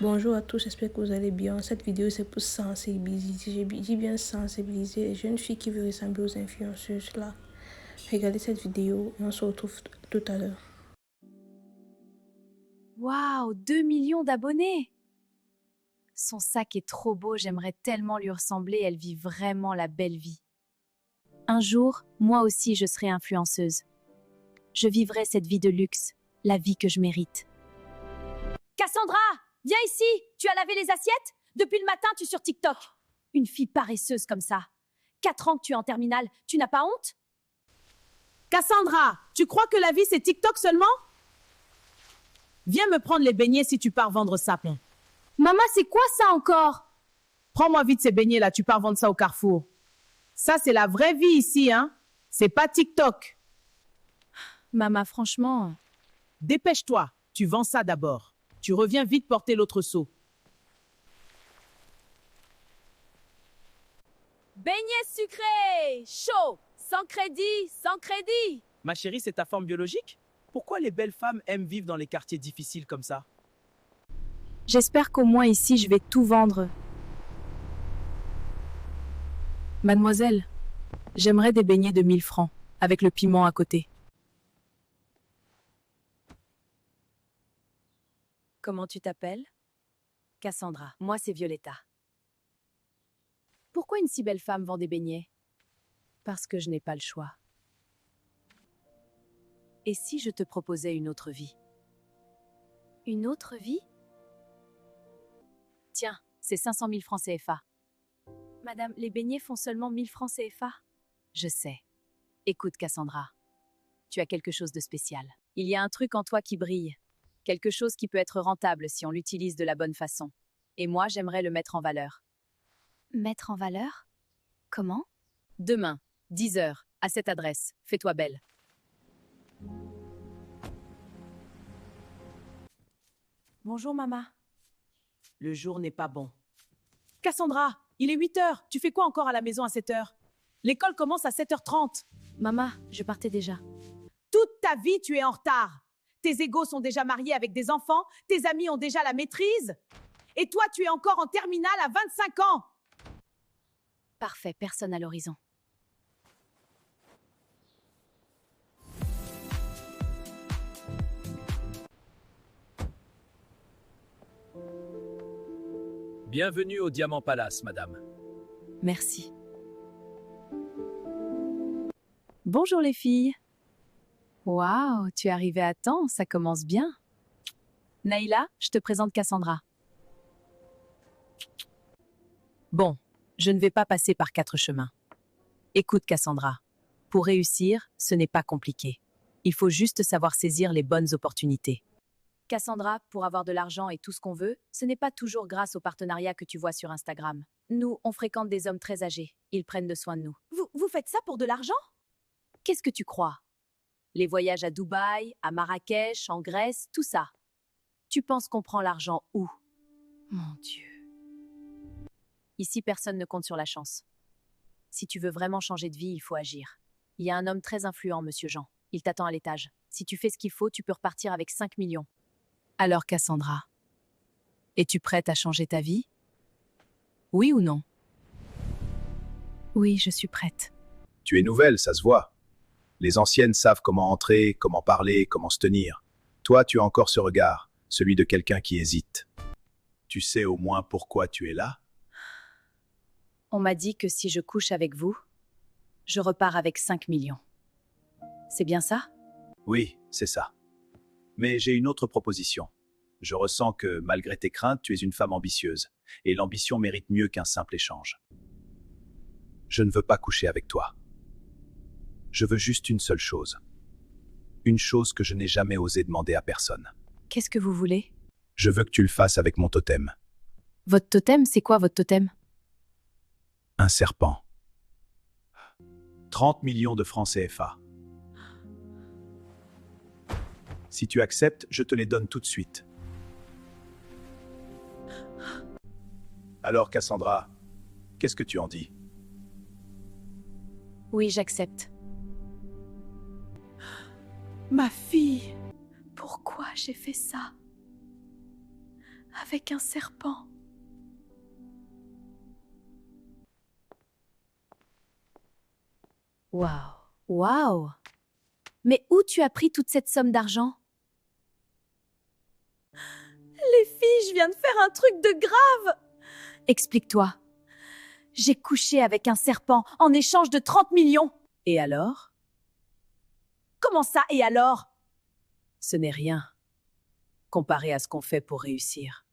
Bonjour à tous, j'espère que vous allez bien. Cette vidéo, c'est pour sensibiliser, je dis bien sensibiliser les jeunes filles qui veulent ressembler aux influenceuses là. Regardez cette vidéo et on se retrouve tout à l'heure. Waouh, 2 millions d'abonnés! Son sac est trop beau, j'aimerais tellement lui ressembler, elle vit vraiment la belle vie. Un jour, moi aussi je serai influenceuse. Je vivrai cette vie de luxe, la vie que je mérite. Cassandra, viens ici! Tu as lavé les assiettes? Depuis le matin, tu es sur TikTok. Une fille paresseuse comme ça. 4 ans que tu es en terminale, tu n'as pas honte? Cassandra, tu crois que la vie c'est TikTok seulement? Viens me prendre les beignets si tu pars vendre ça. Maman, c'est quoi ça encore? Prends-moi vite ces beignets là, tu pars vendre ça au Carrefour. Ça c'est la vraie vie ici, hein? C'est pas TikTok. Maman, franchement... Dépêche-toi, tu vends ça d'abord. Tu reviens vite porter l'autre seau. Beignets sucrés, chaud, sans crédit, sans crédit. Ma chérie, c'est ta forme biologique? Pourquoi les belles femmes aiment vivre dans les quartiers difficiles comme ça? J'espère qu'au moins ici, je vais tout vendre. Mademoiselle, j'aimerais des beignets de 1000 francs, avec le piment à côté. Comment tu t'appelles? Cassandra. Moi, c'est Violetta. Pourquoi une si belle femme vend des beignets? Parce que je n'ai pas le choix. Et si je te proposais une autre vie? Une autre vie? Tiens, c'est 500 000 francs CFA. Madame, les beignets font seulement 1000 francs CFA. Je sais. Écoute, Cassandra. Tu as quelque chose de spécial. Il y a un truc en toi qui brille. Quelque chose qui peut être rentable si on l'utilise de la bonne façon. Et moi, j'aimerais le mettre en valeur. Mettre en valeur? Comment? Demain, 10 heures, à cette adresse. Fais-toi belle. Bonjour maman. Le jour n'est pas bon. Cassandra, il est 8 heures. Tu fais quoi encore à la maison à 7 heures? L'école commence à 7h30. Maman, je partais déjà. Toute ta vie, tu es en retard. Tes égaux sont déjà mariés avec des enfants, tes amis ont déjà la maîtrise. Et toi, tu es encore en terminale à 25 ans. Parfait, personne à l'horizon. Bienvenue au Diamant Palace, madame. Merci. Bonjour les filles. Waouh, tu es arrivée à temps, ça commence bien. Naïla, je te présente Cassandra. Bon, je ne vais pas passer par 4 chemins. Écoute Cassandra, pour réussir, ce n'est pas compliqué. Il faut juste savoir saisir les bonnes opportunités. Cassandra, pour avoir de l'argent et tout ce qu'on veut, ce n'est pas toujours grâce aux partenariats que tu vois sur Instagram. Nous, on fréquente des hommes très âgés. Ils prennent de soin de nous. Vous faites ça pour de l'argent? Qu'est-ce que tu crois? Les voyages à Dubaï, à Marrakech, en Grèce, tout ça. Tu penses qu'on prend l'argent où? Mon Dieu. Ici, personne ne compte sur la chance. Si tu veux vraiment changer de vie, il faut agir. Il y a un homme très influent, Monsieur Jean. Il t'attend à l'étage. Si tu fais ce qu'il faut, tu peux repartir avec 5 millions. Alors, Cassandra, es-tu prête à changer ta vie? Oui ou non? Oui, je suis prête. Tu es nouvelle, ça se voit. Les anciennes savent comment entrer, comment parler, comment se tenir. Toi, tu as encore ce regard, celui de quelqu'un qui hésite. Tu sais au moins pourquoi tu es là? On m'a dit que si je couche avec vous, je repars avec 5 millions. C'est bien ça? Oui, c'est ça. Mais j'ai une autre proposition. Je ressens que, malgré tes craintes, tu es une femme ambitieuse. Et l'ambition mérite mieux qu'un simple échange. Je ne veux pas coucher avec toi. Je veux juste une seule chose. Une chose que je n'ai jamais osé demander à personne. Qu'est-ce que vous voulez? Je veux que tu le fasses avec mon totem. Votre totem, c'est quoi votre totem? Un serpent. 30 millions de francs CFA. Si tu acceptes, je te les donne tout de suite. Alors, Cassandra, qu'est-ce que tu en dis? Oui, j'accepte. Ma fille. Pourquoi j'ai fait ça? avec un serpent. Waouh, waouh! Mais où tu as pris toute cette somme d'argent? Les filles, je viens de faire un truc de grave! Explique-toi. J'ai couché avec un serpent en échange de 30 millions. Et alors? Comment ça, et alors? Ce n'est rien, comparé à ce qu'on fait pour réussir.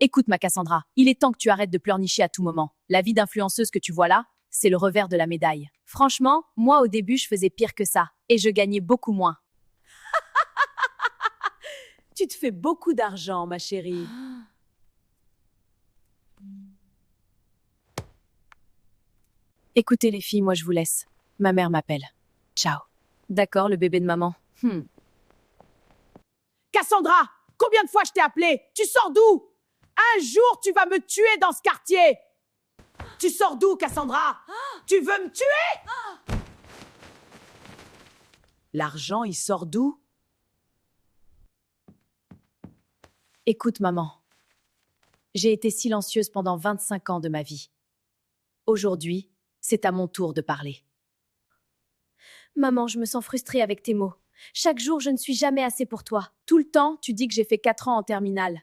Écoute, ma Cassandra, il est temps que tu arrêtes de pleurnicher à tout moment. La vie d'influenceuse que tu vois là, c'est le revers de la médaille. Franchement, moi au début, je faisais pire que ça, et je gagnais beaucoup moins. Tu te fais beaucoup d'argent, ma chérie. Écoutez les filles, moi je vous laisse. Ma mère m'appelle. Ciao. D'accord, le bébé de maman. Cassandra, combien de fois je t'ai appelé? Tu sors d'où? Un jour, tu vas me tuer dans ce quartier. Tu sors d'où, Cassandra? Tu veux me tuer? L'argent, il sort d'où? Écoute, maman. J'ai été silencieuse pendant 25 ans de ma vie. Aujourd'hui, c'est à mon tour de parler. Maman, je me sens frustrée avec tes mots. Chaque jour, je ne suis jamais assez pour toi. Tout le temps, tu dis que j'ai fait 4 ans en terminale.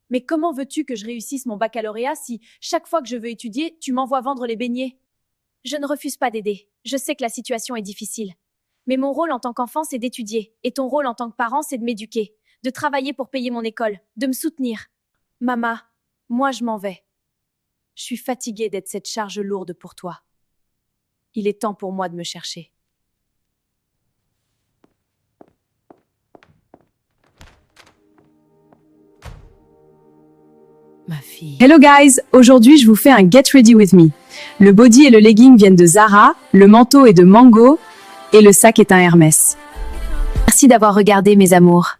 Mais comment veux-tu que je réussisse mon baccalauréat si, chaque fois que je veux étudier, tu m'envoies vendre les beignets? Je ne refuse pas d'aider. Je sais que la situation est difficile. Mais mon rôle en tant qu'enfant, c'est d'étudier. Et ton rôle en tant que parent, c'est de m'éduquer. De travailler pour payer mon école. De me soutenir. Mama, moi je m'en vais. Je suis fatiguée d'être cette charge lourde pour toi. Il est temps pour moi de me chercher. Ma fille. Hello guys, aujourd'hui je vous fais un Get Ready With Me. Le body et le legging viennent de Zara, le manteau est de Mango et le sac est un Hermès. Merci d'avoir regardé mes amours.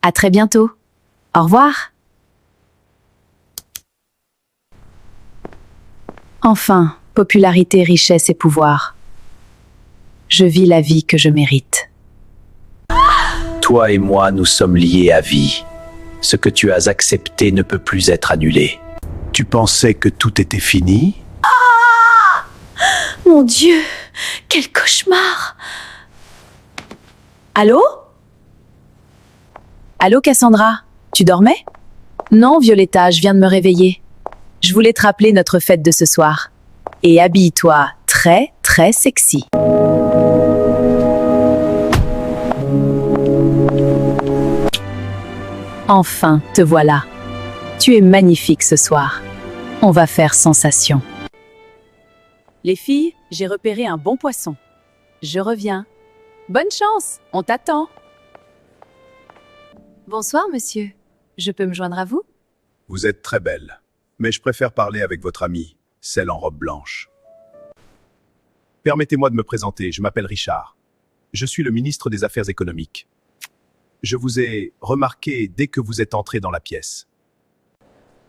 À très bientôt. Au revoir. Enfin, popularité, richesse et pouvoir. Je vis la vie que je mérite. Toi et moi, nous sommes liés à vie. Ce que tu as accepté ne peut plus être annulé. Tu pensais que tout était fini? Mon Dieu, quel cauchemar! Allô? Allô Cassandra, tu dormais? Non Violetta, je viens de me réveiller. Je voulais te rappeler notre fête de ce soir. Et habille-toi très, très sexy. Enfin, te voilà. Tu es magnifique ce soir. On va faire sensation. Les filles, j'ai repéré un bon poisson. Je reviens. Bonne chance, on t'attend. Bonsoir monsieur. Je peux me joindre à vous? Vous êtes très belle. Mais je préfère parler avec votre amie, celle en robe blanche. Permettez-moi de me présenter, je m'appelle Richard. Je suis le ministre des Affaires économiques. Je vous ai remarqué dès que vous êtes entré dans la pièce.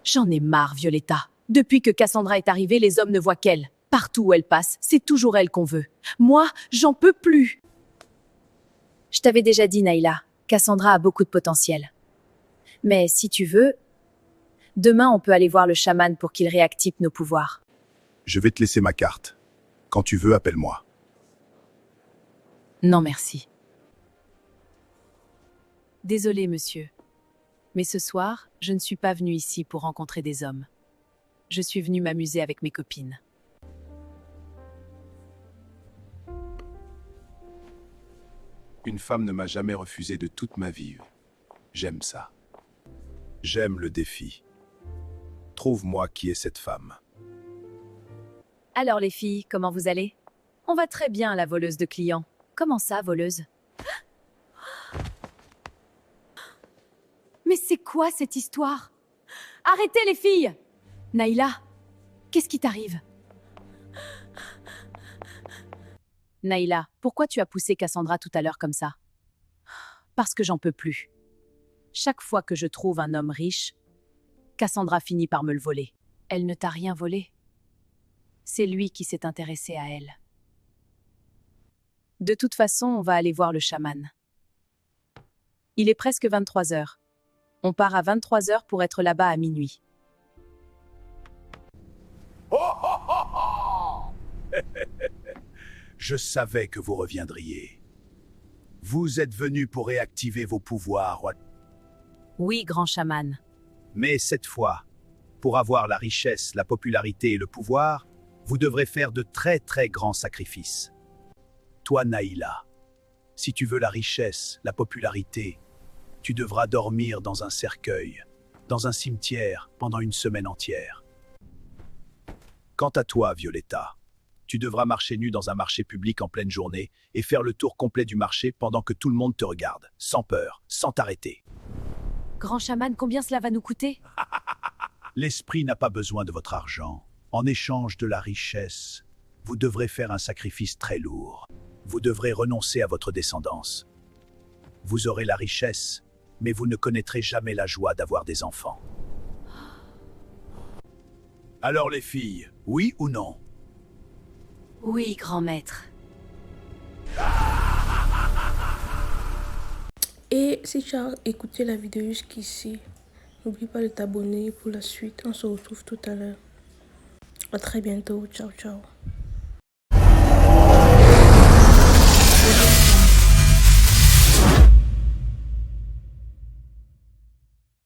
J'en ai marre, Violetta. Depuis que Cassandra est arrivée, les hommes ne voient qu'elle. Partout où elle passe, c'est toujours elle qu'on veut. Moi, j'en peux plus. Je t'avais déjà dit, Naïla, Cassandra a beaucoup de potentiel. Mais si tu veux, demain on peut aller voir le chaman pour qu'il réactive nos pouvoirs. Je vais te laisser ma carte. Quand tu veux, appelle-moi. Non, merci. Désolé, monsieur. Mais ce soir, je ne suis pas venue ici pour rencontrer des hommes. Je suis venue m'amuser avec mes copines. Une femme ne m'a jamais refusé de toute ma vie. J'aime ça. J'aime le défi. Trouve-moi qui est cette femme. Alors les filles, comment vous allez? On va très bien, la voleuse de clients. Comment ça, voleuse? Mais c'est quoi cette histoire? Arrêtez les filles! Naïla, qu'est-ce qui t'arrive? Naïla, pourquoi tu as poussé Cassandra tout à l'heure comme ça? Parce que j'en peux plus. Chaque fois que je trouve un homme riche, Cassandra finit par me le voler. Elle ne t'a rien volé. C'est lui qui s'est intéressé à elle. De toute façon, on va aller voir le chaman. Il est presque 23 heures. On part à 23h pour être là-bas à minuit. Je savais que vous reviendriez. Vous êtes venu pour réactiver vos pouvoirs, Oui, grand chaman. mais cette fois, pour avoir la richesse, la popularité et le pouvoir, vous devrez faire de très très grands sacrifices. Toi, Naïla, si tu veux la richesse, la popularité, tu devras dormir dans un cercueil, dans un cimetière, pendant une semaine entière. Quant à toi, Violetta, tu devras marcher nu dans un marché public en pleine journée et faire le tour complet du marché pendant que tout le monde te regarde, sans peur, sans t'arrêter. Grand chaman, combien cela va nous coûter? L'esprit n'a pas besoin de votre argent. En échange de la richesse, vous devrez faire un sacrifice très lourd. Vous devrez renoncer à votre descendance. Vous aurez la richesse, mais vous ne connaîtrez jamais la joie d'avoir des enfants. Alors les filles, oui ou non? Oui, grand maître. Et si tu as écouté la vidéo jusqu'ici, n'oublie pas de t'abonner pour la suite. On se retrouve tout à l'heure. À très bientôt. Ciao, ciao.